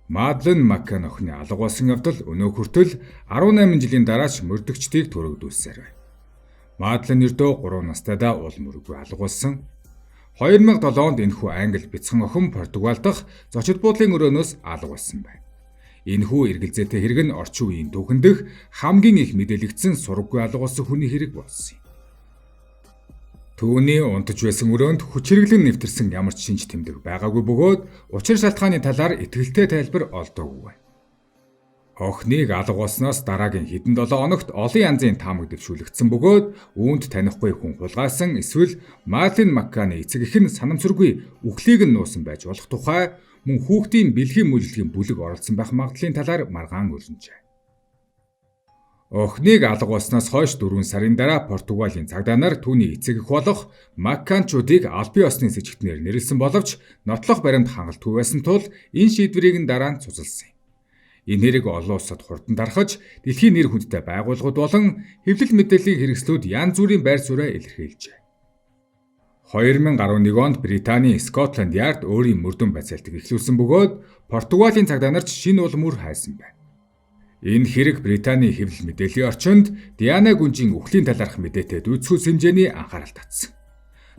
Мадлен Маккан охины алга болсон явдал өнөө хүртэл 18 жилийн дараач мөрдөгчдийг төрөгдүүлсээр байна. Мадлен ердөө 3 настайдаа уул мөрөггүй алга болсон. 2007 онд энэхүү англи бяцхан охин Португал дахь зочид буудлын өрөөнөөс алга болсон байна. Энэхүү эргэлзээтэй хэрэг нь орчин үеийн түүхэндх хамгийн их мэдээлэгдсэн сураггүй алга болсон хүний хэрэг болсон юм. Түүний унтаж байсан өрөөнд хүч хэрэглэн нэвтэрсэн ямар ч шинж тэмдэг байгаагүй бөгөөд учир шалтгааны талаар итгэлтэй тайлбар олдоогүй байна. Охиныг алга болсноос дараагийн хэдэн 7 хоногт олон янзын таамаг дэвшүүлэгдсэн бөгөөд үүнд танихгүй хүн хулгайсан эсвэл Мадлен Макканы эцэг эх нь санамсаргүй үхлийг нь нуусан байж болох тухай мөн хүүхдийн бэлгийн мүлэлгийн бүлэг оролцсон байх магадлалын талаар маргаан өрнөжээ. Охиныг алга болсноос хойш 4 сарын дараа Португалийн цагдаа нар түүний эцэг эх болох Макканчуудыг албан ёсны сэжигтнээр нэрлсэн боловч нотлох баримт хангалтгүй байсан тул энэ шийдвэрийг нь дараа нь цуцалсан юм. Энэ хэрэг олон улсад хурдан дарахж дэлхийн нэр хүндтэй байгууллагууд болон хэвлэл мэдээллийн хэрэгслүүд янз бүрийн байр сууриа илэрхийлжээ. 2011 онд Британий Скотланд Ярд өөрийн мөрдөн бацаалтыг эхлүүлсэн бөгөөд Португалийн цагдаа нарт шинэ улам үр хайсан байна. Энэ хэрэг Британий хэвлэл мэдээллийн орчинд Диана гүнжийн үхлийн талаарх мэдээтэй дүйцэхүйц хэмжээний анхаарал татсан.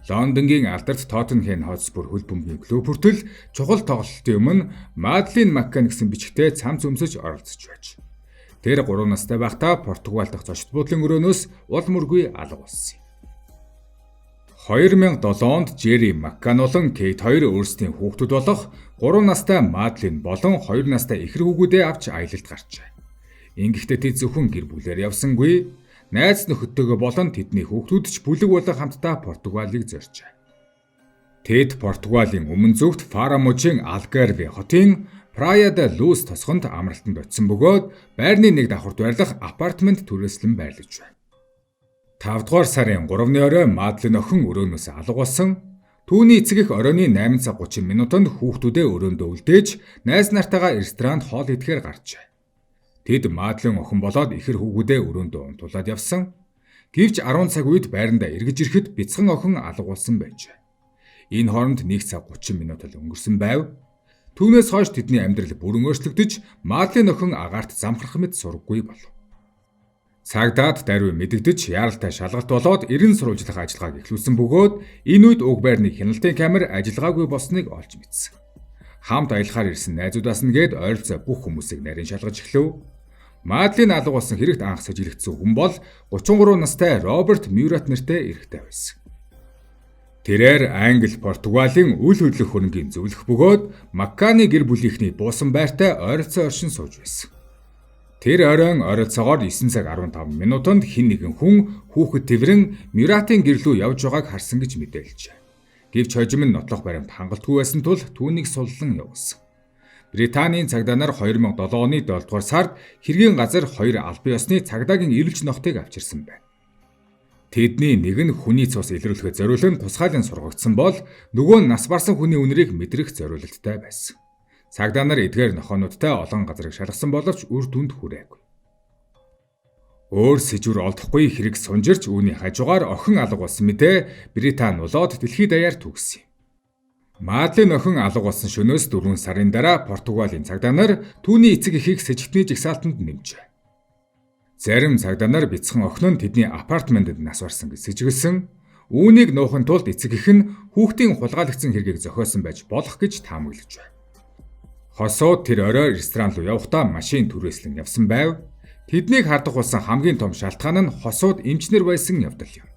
Лондонгийн алдарт Тоттенхэм Хотспур хөл бөмбөгийн клуб хүртэл чухал тоглолтын өмнө Мадлен Маккан гэсэн бичгтээ цамц өмсөж оролцож байж. Тэр 3 настай байхдаа Португал дахь зочид буудлын өрөөнөөс уул мөргүй алга болсон юм. 2007 онд Жерри Маккан болон Кейт хоёр өөрсдийн хүүхдүүд болох 3 настай Мадлен болон 2 настай эхэр хүүгүүдээ авч аялалд гарчээ. Ингэхдээ тэд зөвхөн гэр бүлээр явсангүй, найз нөхөдтэйгээ болон тэдний хүүхдүүд ч бүлэг болон хамтдаа Португалийг зорьжээ. Тэд Португалийн өмнө зүгт Фарамужийн Алгарве хотын Praia da Luz тосгонд амралтанд очисон бөгөөд байрны нэг давхурд байрлах апартмент түрээслэн байрлаж байна. 5 дугаар сарын 3-ны орой Мадлен охин өрөөнөөс алга болсон. Түүний эцэг эх оройны 8 цаг 30 минутанд хүүхдүүдээ өрөөндөө үлдээж найз нартайгаа ресторанд хоол идэхээр гарчээ. Тэд Мадлен охин болоод ихэр хүүгүүдээ өрөөндөө унтуулад явсан. Гэвч 10 цаг үед байрандаа эргэж ирэхэд бяцхан охин алга болсон байжээ. Энэ хооронд 1 цаг 30 минут л өнгөрсөн байв. Түүнээс хойш тэдний амьдрал бүрэн өөрчлөгдөж Мадлен охин агаарт замхрах мэт сургаггүй болов. Цагдаад даруй мэдэгдэж яаралтай шалгалт болоод 90 сурвалжлах ажиллагааг эхлүүлсэн бөгөөд энэ үед уг байрны хяналтын камер ажиллагаагүй болсныг олж мэдсэн. Хамт аялахаар ирсэн найзуудаас нэгээд ойролцоо бүх хүмүүсийг нарийн шалгаж эхлэв. Мадлен алга болсон хэрэгт анх сэжиглэгдсэн хүн бол 33 настай Роберт Мюрат нэртэй эрэгтэй байсан. Тэрээр Англи, Португалийн үл хөдлөх хөрөнгийн зөвлөх бөгөөд Макканы гэр бүлийнхний буусан байртай ойролцоо оршин сууж байсан. Тэр оройн ойролцоогоор 9 цаг 15 минутанд хэн нэгэн хүн хүүхэд тэрэн Мюратын гэр лүү явж байгааг харсан гэж мэдээлжээ. Гэвч хожим нь нотлох баримт хангалтгүй байсан тул түүнийг суллан явуулсан. Британийн цагдаа нар 2007 оны 7 дугаар сард хэргийн газар 2 албан ёсны цагдаагийн эрэлж нохтыг авчирсан байна. Тэдний нэг нь хүний цус илрүүлэхэд зориулан тусгайлан сургагдсан бол нөгөө нь нас барсан хүний үнэрийг мэдрэх зориулалттай байсан. Цагдаа нар эдгээр нохоонуудтай олон газрыг шалгасан боловч үр дүнд хүрээгүй. Өөр сэжвэр олдохгүй хэрэг сунжирч үүний хажуугаар охин алга болсон мэдээ Британи улоод дэлхийд даяар түгсэн юм. Мадлен охин алга болсон шөнөөс 4 сарын дараа Португалийн цагдаа нар түүний эцэг эхийг сэжигтний жагсаалтанд нэмжээ. Зарим цагдаа нар бяцхан охин нь тэдний апартментэд нас барсан гэж сэжиглсэн. Үүнийг нуухын тулд эцэг эх нь хүүхдийн хулгайлагдсан хэргийг зохиосон байж болох гэж таамаглаж байна. Хосууд тэр орой ресторан руу явахдаа машин түрээслэн явсан байв. Тэднийг хардах болсон хамгийн том шалтгаан нь хосууд эмчнэр байсан явдал юм.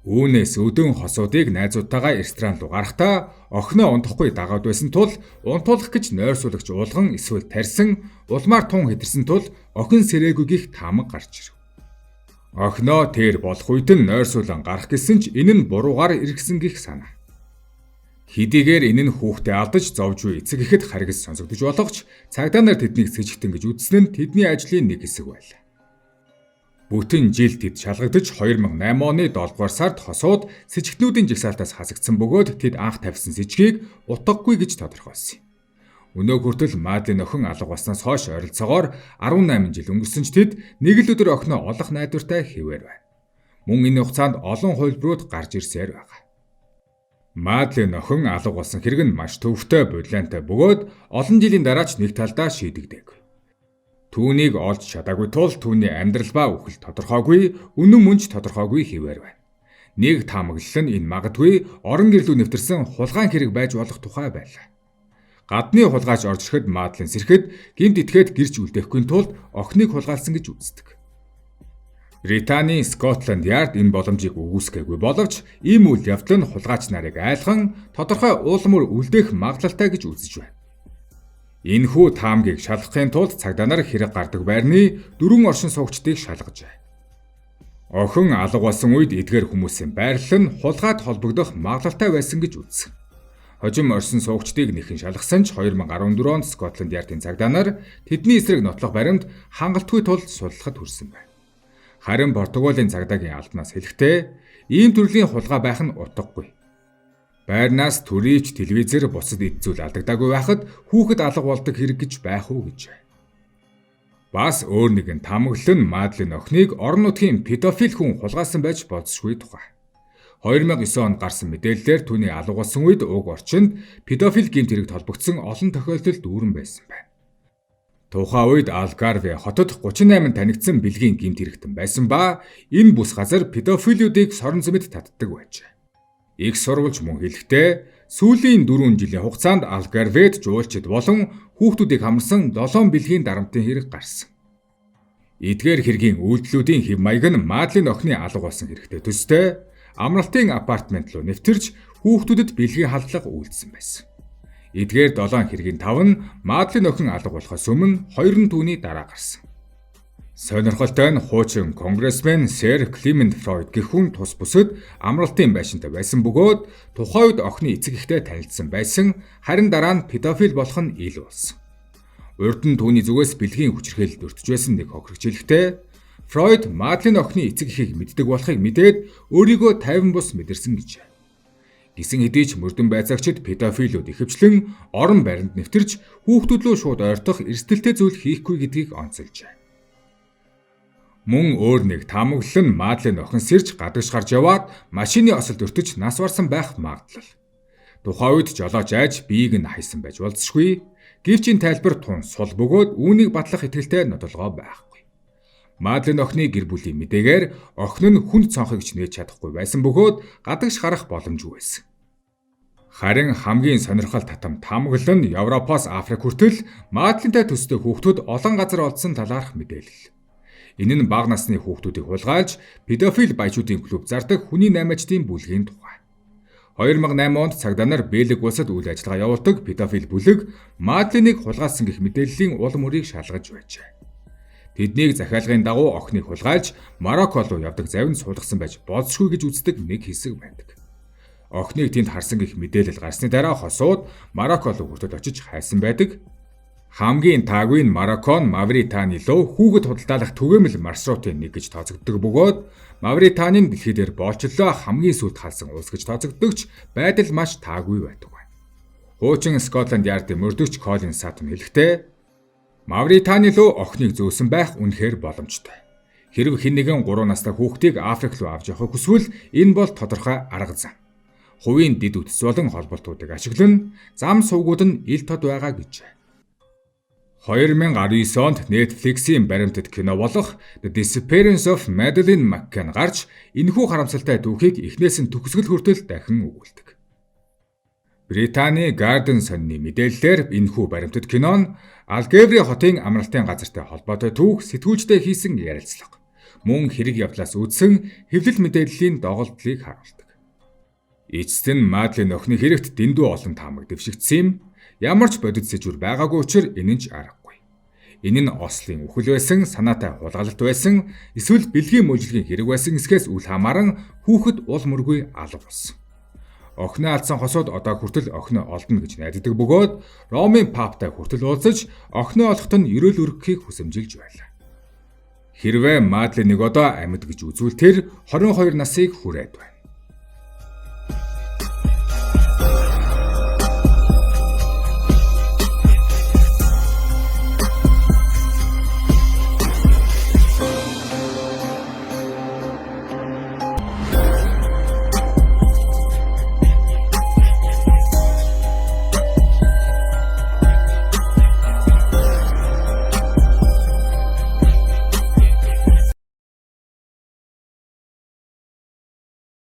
Үүнээс өдөн хосуудыг найзуудтайгаа ресторан руу гарахдаа охиноо унтахгүй дагаад байсан тул унтуулах гэж нойрсуулагч уулган эсвэл тарьсан улмаар тун хэтэрсэн тул охин сэрээгүй гих таамаг гарч ирэв. Охиноо тэр болох үед нь нойрсуулан гарах гэсэн ч энэ нь буруугаар иргсэн гих санаа. Хэдийгээр энэ нь хүүхдээ алдаж зовж буй эцэг эхэд харгас сонсогдож болохч цагдаа нар тэднийг сэжигтэн гэж үзсэн нь тэдний ажлын нэг хэсэг байлаа. Бүтэн жил тэд шалгагдаж 2008 оны 7 дугаар сард хосууд сэжигтнүүдийн жагсаалтаас хасагдсан бөгөөд тэд анх тавьсан сэжгийг утгагүй гэж тодорхойлсон юм. Өнөө хүртэл Мадлен охин алга болсноос хойш ойролцоогоор 18 жил өнгөрсөн ч тэд нэг л өдөр охиноо олох найдвартай хэвээр байна. Мөн энэ хугацаанд олон хувилбарууд гарч ирсээр байгаа. Мадлен охин алга болсон хэрэг нь маш төвөгтэй бодлонтой бөгөөд олон жилийн дараа ч нэг талдаа шийдэгдэв. Түүнийг олж чадаагүй тул түүний амьдрал ба үхэл тодорхойгүй, үнэн мөнч тодорхойгүй хэвээр байна. Нэг таамаглал нь энэ магадгүй орон гэрлүү нэвтэрсэн хулгайн хэрэг байж болох тухай байлаа. Гадны хулгайч орж ирэхэд Мадлен сэрхэд гэмт итгээд гэрч үлдээхгүй тулд охиныг хулгайлсан гэж үздэг. Британий Скотланд Ярд энэ боломжийг өгүүлсгээгүй боловч ийм үйл явдал нь хулгайч нарыг айлхан тодорхой уулмөр үлдээх магадлалтай гэж үзэж байна. Энэхүү таамгийг шалгахын тулд цагдаа нар хэрэг гардаг байрны 4 оршин суугчдыг шалгажээ. Охин алга болсон үед эдгээр хүмүүсийн байрлал нь хулгайд холбогдох магадлалтай байсан гэж үзсэн. Хожим оршин суугчдыг нэхэн шалгасан ч 2014 онд Скотланд Ярдын цагдаа нар тэдний эсрэг нотлох баримт хангалтгүй тул судлахад хүрсэн байна. Харин Португалийн цагдаагийн албанаас хэлэхдээ ийм төрлийн хулгай байх нь утгагүй. Байрнаас төрийч телевизээр бусад эд зүйл алдагдаагүй байхад хүүхэд алга болдог хэрэг гэж байх уу гэж. Бас өөр нэгэн таамаглал нь Мадлен охиныг орон нутгийн педофил хүн хулгайсан байж болзошгүй тухай. 2009 онд гарсан мэдээллээр түүний алга болсон үед уг орчинд педофил гэмт хэрэг толбогдсон олон тохиолдол дүүрэн байсан байна. Тухайн үед Алгарве хотод 38 танигдсан бэлгийн гэмт хэрэгтэн байсан ба энэ бус газар педофилүүдийг сорон зэмэд татдаг байжээ. Их сурвалж мөн хэлэхдээ сүүлийн 4 жилийн хугацаанд Алгарвед жуулчид болон хүүхдүүдийг хамарсан 7 бэлгийн дарамтын хэрэг гарсан. Эдгээр хэргийн үйлдэлүүдийн хэв маяг нь Мадлен охины алга болсон хэрэгтэй төстэй амралтын апартмент руу нэвтэрч хүүхдүүдэд бэлгийн халдлага үйлдсэн байсан. Эдгээр 7 хэргийн 5 нь Мадлен охин алга болохоос өмнө 2 нь түүний дараа гарсан. Сонирхолтой нь хуучин конгрессмен Сэр Климент Фройд гэх хүн тус бүсэд амралтын байшинтай байсан бөгөөд тухайн үед охины эцэг эхтэй танилцсан байсан, харин дараа нь педофил болох нь ил болсон. Урд нь түүний зүгээс бэлгийн хүчирхээлд өртөж байсан нэг хохирогчлэгтэй Фройд Мадлен охины эцэг эхийг мэддэг болохыг мэдээд өөрийгөө 50 бус мэдэрсэн гэж. Гисэн хэдий ч мөрдөн байцаагчид педофилууд ихэвчлэн орон байранд нэвтэрч хүүхдүүд рүү шууд ойртох эрсдэлтэй зүйл хийхгүй гэдгийг онцолжээ. Мөн өөр нэг таамаглал нь Мадлен охин сэрж гадагш гарч яваад машины осолд өртөж нас барсан байх магадлал. Тухайн үед жолооч айж биеийг нь хайсан байж болзошгүй. Гэвч энэ тайлбар тун сул бөгөөд үүнийг батлах итгэлтэй нотолгоо байхгүй. Мадлен охины гэр бүлийн мэдээгээр охин нь хүнд цонхогч нээж чадахгүй байсан бөгөөд гадагш гарах боломжгүй байсан. Харин хамгийн сонирхол татам таамаглал нь Европоос Африк хүртэл Мадлентай төстэй хүүхдүүд олон газар олдсон талаарх мэдээлэл. Энэ нь бага насны хүүхдүүдийг хулгайлж педофил баячуудын клуб зардаг хүний наймаачдын бүлгийн тухай. 2008 онд цагдаа нар Бельги улсад үйл ажиллагаа явуулдаг педофил бүлэг Мадленыг хулгайлсан гэх мэдээллийн уул мөрийг шалгаж байжээ. Тэднийг захиалгын дагуу охиныг хулгайлж Марокко руу явдаг завинд суулгасан байж болзошгүй гэж үздэг нэг хэсэг байдаг. Охиныг тэнд харсан гэх мэдээлэл гарсны дараа хосууд Марокко руу хүртэл очиж хайсан байдаг. Хамгийн таагүй нь Марокко нь Мавритани руу хүүхэд худалдаалах түгээмэл маршрутын нэг гэж тооцогддог бөгөөд Мавританийн дэлхий дээр боолчлоо хамгийн сүүлд халсан улс гэж тооцогддогч байдал маш таагүй байдаг байна. Хуучин Скотланд Ярдын мөрдөгч Колин Саттон хэлэхдээ Мавритани руу охиныг зөөсөн байх үнэхээр боломжтой. Хэрв хэн нэгэн 3 настай хүүхдийг Африк руу авч явахыг хүсвэл энэ бол тодорхой арга зам. Хувийн дэд үтс болон холболтуудыг ашиглан зам сувгууд нь ил тод байгаа гэж. 2019 онд Netflix-ийн баримтат кино болох The Disappearance of Madeleine McCann гарч энэхүү харамсалтай түүхийг эхнээс нь төгсгөл хүртэл дахин өгүүлдэг. Британий Guardian сонины мэдээллээр энэхүү баримтат кино нь Алгеври хотын амралтын газартай холбоотой түүх сэтгүүлчтэй хийсэн ярилцлага. Мөн хэрэг явдлаас үүдсэн хэвлэл мэдээллийн доголдлыг харуулдаг. Эцэст нь Мадлен охины хэрэгт дэндүү олон таамаг дэвшигдсэн юм. Ямар ч бодит сэжүр байгаагүй учраас энэ нь ч аргагүй. Энэ нь Ослын үхэл байсан, санаатай хулгайлалт байсан, эсвэл бэлгийн мөжлөгийн хэрэг байсан эсхээс үл хамааран хүүхэд уул мөргүй алга болсон. Охиноо алдсан хосууд одоо хүртэл охиноо олдно гэж найддаг бөгөөд Ромын паптай хүртэл уулзаж охиноо олоход нь ерөөл өргөхийг хүсэмжилж байлаа. Хэрвээ Мадленыг одоо амьд гэж үзвэл тэр 22 насыг хүрээд байна.